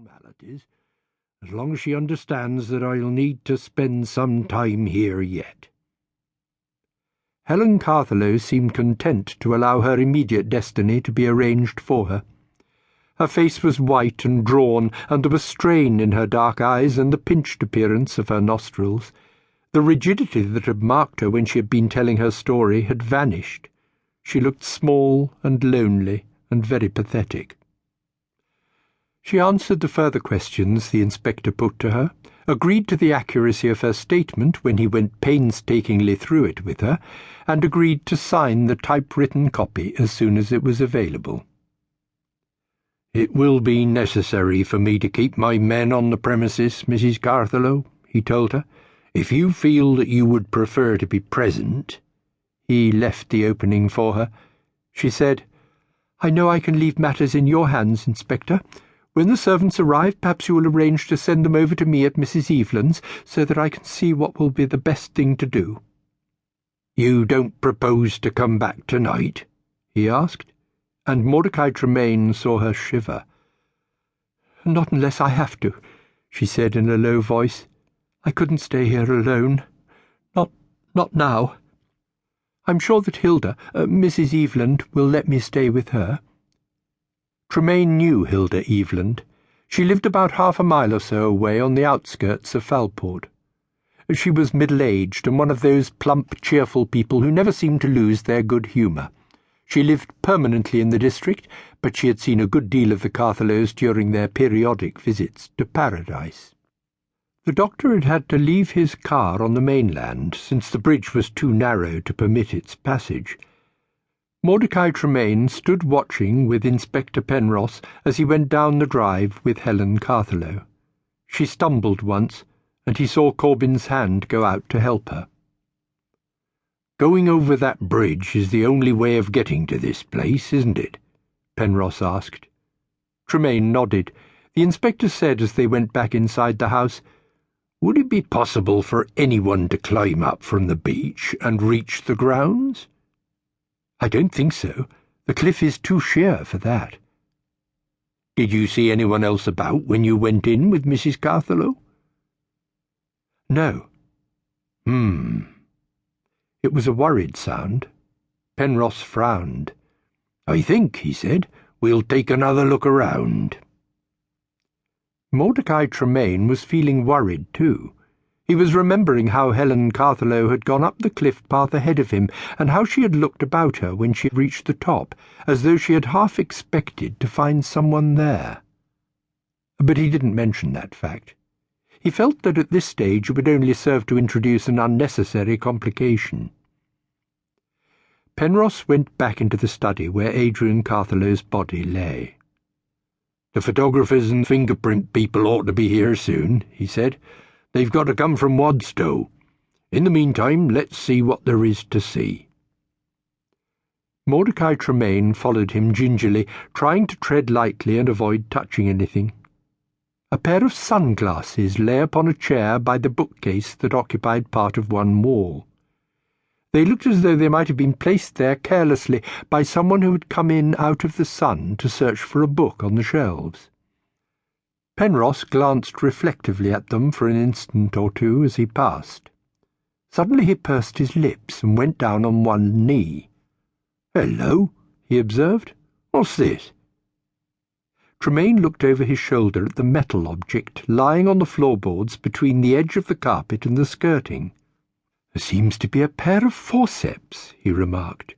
formalities, as long as she understands that I'll need to spend some time here yet." Helen Carthallows seemed content to allow her immediate destiny to be arranged for her. Her face was white and drawn, and there was strain in her dark eyes and the pinched appearance of her nostrils. The rigidity that had marked her when she had been telling her story had vanished. She looked small and lonely and very pathetic. She answered the further questions the inspector put to her, agreed to the accuracy of her statement when he went painstakingly through it with her, and agreed to sign the typewritten copy as soon as it was available. "It will be necessary for me to keep my men on the premises, Mrs. Carthallow," he told her. "If you feel that you would prefer to be present—" He left the opening for her. She said, "I know I can leave matters in your hands, Inspector. When the servants arrive, perhaps you will arrange to send them over to me at Mrs. Evelyn's, so that I can see what will be the best thing to do." "You don't propose to come back tonight?" he asked, and Mordecai Tremaine saw her shiver. "Not unless I have to," she said in a low voice. "I couldn't stay here alone. Not now. I'm sure that Hilda, Mrs. Evelyn, will let me stay with her." Tremaine knew Hilda Evelyn. She lived about half a mile or so away on the outskirts of Falport. She was middle-aged and one of those plump, cheerful people who never seemed to lose their good humour. She lived permanently in the district, but she had seen a good deal of the Carthallows during their periodic visits to Paradise. The doctor had had to leave his car on the mainland, since the bridge was too narrow to permit its passage. Mordecai Tremaine stood watching with Inspector Penross as he went down the drive with Helen Carthallow. She stumbled once, and he saw Corbyn's hand go out to help her. "Going over that bridge is the only way of getting to this place, isn't it?" Penross asked. Tremaine nodded. The inspector said as they went back inside the house, "Would it be possible for anyone to climb up from the beach and reach the grounds?" "I don't think so. The cliff is too sheer for that." "Did you see anyone else about when you went in with Mrs. Carthallow?" "No." It was a worried sound. Penross frowned. "I think," he said, "we'll take another look around." Mordecai Tremaine was feeling worried too. He was remembering how Helen Carthallow had gone up the cliff path ahead of him, and how she had looked about her when she reached the top, as though she had half expected to find someone there. But he didn't mention that fact. He felt that at this stage it would only serve to introduce an unnecessary complication. Penross went back into the study where Adrian Carthallow's body lay. "The photographers and fingerprint people ought to be here soon," he said. "They've got to come from Wadstow. In the meantime, let's see what there is to see." Mordecai Tremaine followed him gingerly, trying to tread lightly and avoid touching anything. A pair of sunglasses lay upon a chair by the bookcase that occupied part of one wall. They looked as though they might have been placed there carelessly by someone who had come in out of the sun to search for a book on the shelves. Penross glanced reflectively at them for an instant or two as he passed. Suddenly he pursed his lips and went down on one knee. "Hello," he observed. "What's this?" Tremaine looked over his shoulder at the metal object lying on the floorboards between the edge of the carpet and the skirting. "There seems to be a pair of forceps," he remarked,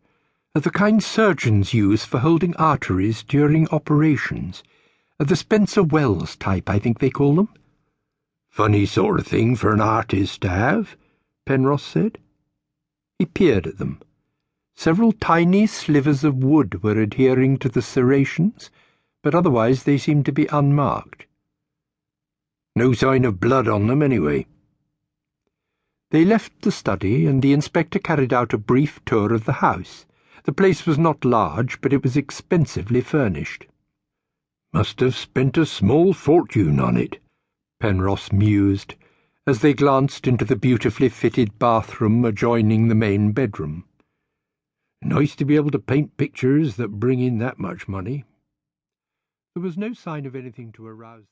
"the kind surgeons use for holding arteries during operations. The Spencer Wells type, I think they call them." "Funny sort of thing for an artist to have," Penross said. He peered at them. Several tiny slivers of wood were adhering to the serrations, but otherwise they seemed to be unmarked. "No sign of blood on them, anyway." They left the study, and the inspector carried out a brief tour of the house. The place was not large, but it was expensively furnished. "Must have spent a small fortune on it," Penross mused, as they glanced into the beautifully fitted bathroom adjoining the main bedroom. "Nice to be able to paint pictures that bring in that much money." There was no sign of anything to arouse